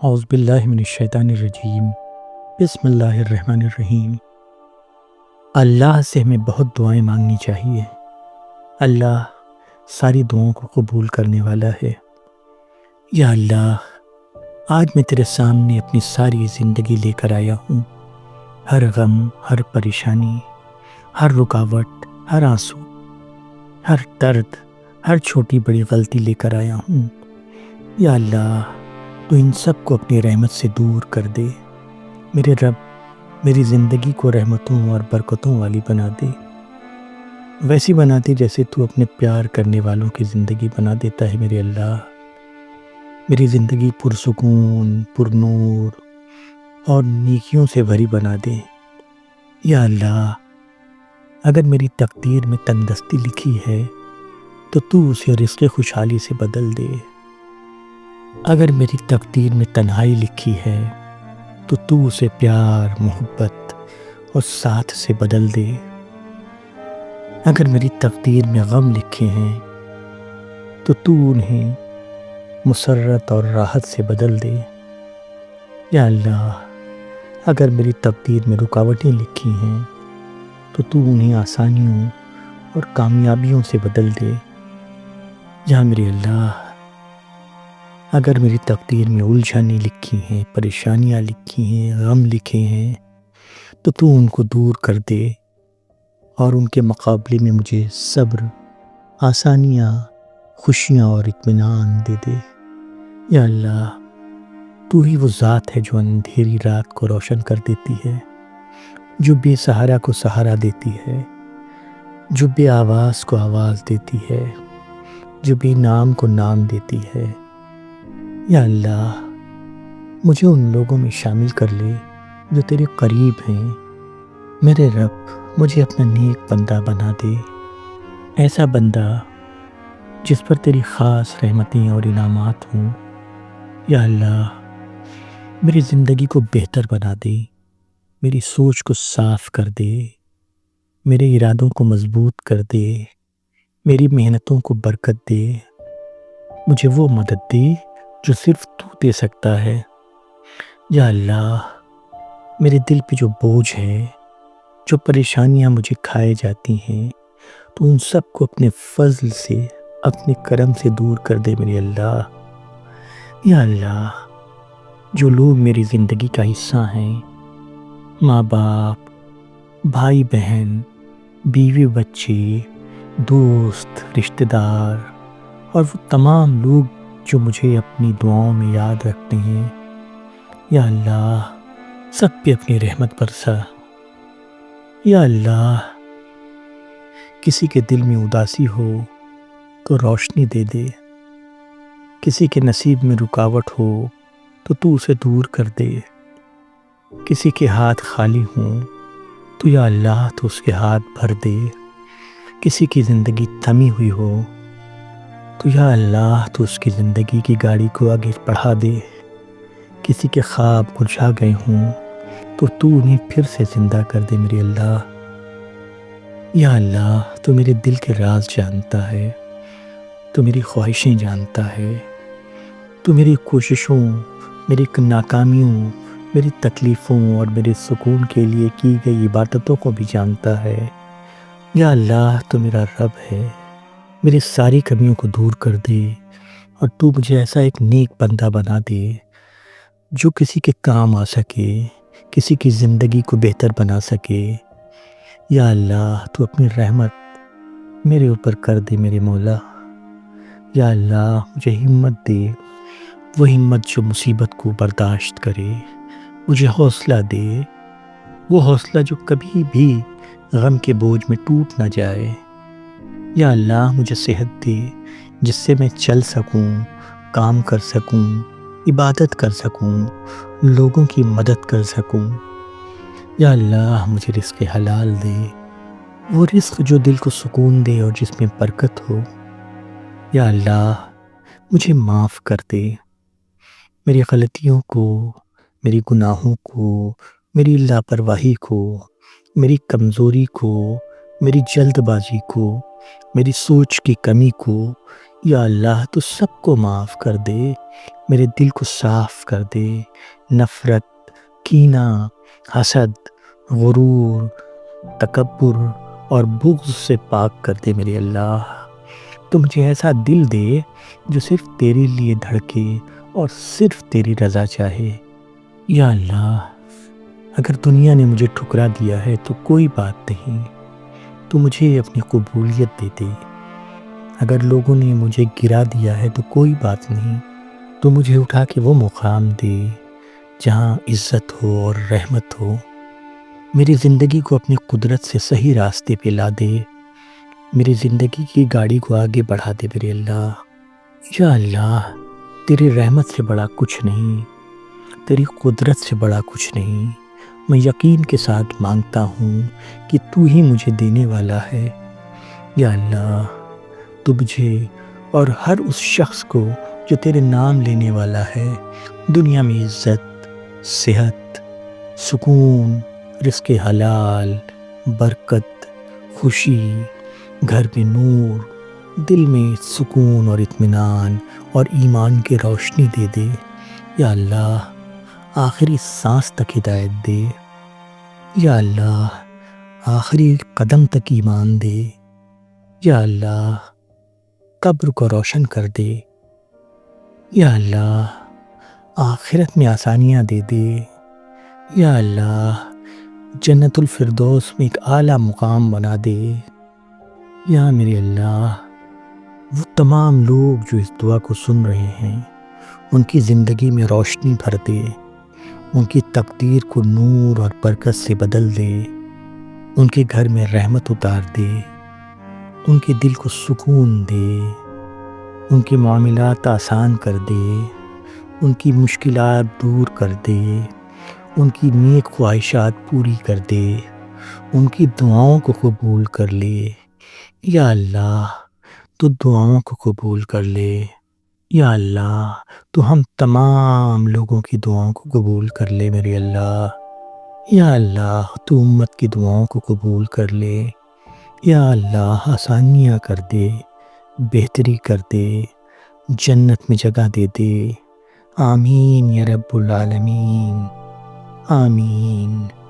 اعوذ باللہ من الشیطان الرجیم، بسم اللہ الرحمن الرحیم۔ اللہ سے ہمیں بہت دعائیں مانگنی چاہیے۔ اللہ ساری دعاؤں کو قبول کرنے والا ہے۔ یا اللہ، آج میں تیرے سامنے اپنی ساری زندگی لے کر آیا ہوں۔ ہر غم، ہر پریشانی، ہر رکاوٹ، ہر آنسو، ہر درد، ہر چھوٹی بڑی غلطی لے کر آیا ہوں۔ یا اللہ، تو ان سب کو اپنی رحمت سے دور کر دے۔ میرے رب، میری زندگی کو رحمتوں اور برکتوں والی بنا دے، ویسی بنا دے جیسے تو اپنے پیار کرنے والوں کی زندگی بنا دیتا ہے۔ میرے اللہ، میری زندگی پرسکون، پر نور اور نیکیوں سے بھری بنا دے۔ یا اللہ، اگر میری تقدیر میں تنگدستی لکھی ہے تو اسے رزق خوشحالی سے بدل دے۔ اگر میری تقدیر میں تنہائی لکھی ہے تو اسے پیار، محبت اور ساتھ سے بدل دے۔ اگر میری تقدیر میں غم لکھے ہیں تو انہیں مسرت اور راحت سے بدل دے۔ یا اللہ، اگر میری تقدیر میں رکاوٹیں لکھی ہیں تو انہیں آسانیوں اور کامیابیوں سے بدل دے۔ یا میرے اللہ، اگر میری تقدیر میں الجھنیں لکھی ہیں، پریشانیاں لکھی ہیں، غم لکھے ہیں تو ان کو دور کر دے اور ان کے مقابلے میں مجھے صبر، آسانیاں، خوشیاں اور اطمینان دے دے۔ یا اللہ، تو ہی وہ ذات ہے جو اندھیری رات کو روشن کر دیتی ہے، جو بے سہارا کو سہارا دیتی ہے، جو بے آواز کو آواز دیتی ہے، جو بے نام کو نام دیتی ہے۔ یا اللہ، مجھے ان لوگوں میں شامل کر لے جو تیرے قریب ہیں۔ میرے رب، مجھے اپنا نیک بندہ بنا دے، ایسا بندہ جس پر تیری خاص رحمتیں اور انعامات ہوں۔ یا اللہ، میری زندگی کو بہتر بنا دے، میری سوچ کو صاف کر دے، میرے ارادوں کو مضبوط کر دے، میری محنتوں کو برکت دے۔ مجھے وہ مدد دے جو صرف تو دے سکتا ہے۔ یا اللہ، میرے دل پہ جو بوجھ ہے، جو پریشانیاں مجھے کھائے جاتی ہیں، تو ان سب کو اپنے فضل سے، اپنے کرم سے دور کر دے میرے اللہ۔ یا اللہ، جو لوگ میری زندگی کا حصہ ہیں، ماں باپ، بھائی بہن، بیوی بچے، دوست، رشتہ دار اور وہ تمام لوگ جو مجھے اپنی دعاؤں میں یاد رکھتے ہیں، یا اللہ، سب پہ اپنی رحمت برسا۔ یا اللہ، کسی کے دل میں اداسی ہو تو روشنی دے دے، کسی کے نصیب میں رکاوٹ ہو تو اسے دور کر دے، کسی کے ہاتھ خالی ہوں تو یا اللہ تو اس کے ہاتھ بھر دے، کسی کی زندگی تھمی ہوئی ہو تو یا اللہ تو اس کی زندگی کی گاڑی کو آگے بڑھا دے، کسی کے خواب مرجھا گئے ہوں تو انہیں پھر سے زندہ کر دے میرے اللہ۔ یا اللہ، تو میرے دل کے راز جانتا ہے، تو میری خواہشیں جانتا ہے، تو میری کوششوں، میری ناکامیوں، میری تکلیفوں اور میرے سکون کے لیے کی گئی عبادتوں کو بھی جانتا ہے۔ یا اللہ، تو میرا رب ہے، میری ساری کمیوں کو دور کر دے اور تو مجھے ایسا ایک نیک بندہ بنا دے جو کسی کے کام آ سکے، کسی کی زندگی کو بہتر بنا سکے۔ یا اللہ، تو اپنی رحمت میرے اوپر کر دے میرے مولا۔ یا اللہ، مجھے ہمت دے، وہ ہمت جو مصیبت کو برداشت کرے، مجھے حوصلہ دے، وہ حوصلہ جو کبھی بھی غم کے بوجھ میں ٹوٹ نہ جائے۔ یا اللہ، مجھے صحت دے جس سے میں چل سکوں، کام کر سکوں، عبادت کر سکوں، لوگوں کی مدد کر سکوں۔ یا اللہ، مجھے رزق حلال دے، وہ رزق جو دل کو سکون دے اور جس میں برکت ہو۔ یا اللہ، مجھے معاف کر دے، میری غلطیوں کو، میری گناہوں کو، میری لاپرواہی کو، میری کمزوری کو، میری جلد بازی کو، میری سوچ کی کمی کو، یا اللہ تو سب کو معاف کر دے، میرے دل کو صاف کر دے، نفرت، کینہ، حسد، غرور، تکبر اور بغض سے پاک کر دے میرے اللہ۔ تو مجھے ایسا دل دے جو صرف تیرے لیے دھڑکے اور صرف تیری رضا چاہے۔ یا اللہ اگر دنیا نے مجھے ٹھکرا دیا ہے تو کوئی بات نہیں، تو مجھے اپنی قبولیت دے دے۔ اگر لوگوں نے مجھے گرا دیا ہے تو کوئی بات نہیں، تو مجھے اٹھا کے وہ مقام دے جہاں عزت ہو اور رحمت ہو۔ میری زندگی کو اپنی قدرت سے صحیح راستے پہ لا دے، میری زندگی کی گاڑی کو آگے بڑھا دے میرے اللہ۔ یا اللہ تیری رحمت سے بڑا کچھ نہیں، تیری قدرت سے بڑا کچھ نہیں۔ میں یقین کے ساتھ مانگتا ہوں کہ تو ہی مجھے دینے والا ہے۔ یا اللہ تو مجھے اور ہر اس شخص کو جو تیرے نام لینے والا ہے دنیا میں عزت، صحت، سکون، رزق حلال، برکت، خوشی، گھر میں نور، دل میں سکون اور اطمینان اور ایمان کی روشنی دے دے۔ یا اللہ آخری سانس تک ہدایت دے۔ یا اللہ آخری قدم تک ایمان دے۔ یا اللہ قبر کو روشن کر دے۔ یا اللہ آخرت میں آسانیاں دے دے۔ یا اللہ جنت الفردوس میں ایک اعلیٰ مقام بنا دے۔ یا میرے اللہ وہ تمام لوگ جو اس دعا کو سن رہے ہیں ان کی زندگی میں روشنی بھر دے، ان کی تقدیر کو نور اور برکت سے بدل دے، ان کے گھر میں رحمت اتار دے، ان کے دل کو سکون دے، ان کے معاملات آسان کر دے، ان کی مشکلات دور کر دے، ان کی نیک خواہشات پوری کر دے، ان کی دعاؤں کو قبول کر لے۔ یا اللہ تو دعاؤں کو قبول کر لے۔ یا اللہ تو ہم تمام لوگوں کی دعاؤں کو قبول کر لے میرے اللہ۔ یا اللہ تو امت کی دعاؤں کو قبول کر لے۔ یا اللہ آسانیاں کر دے، بہتری کر دے، جنت میں جگہ دے دے۔ آمین یا رب العالمین، آمین۔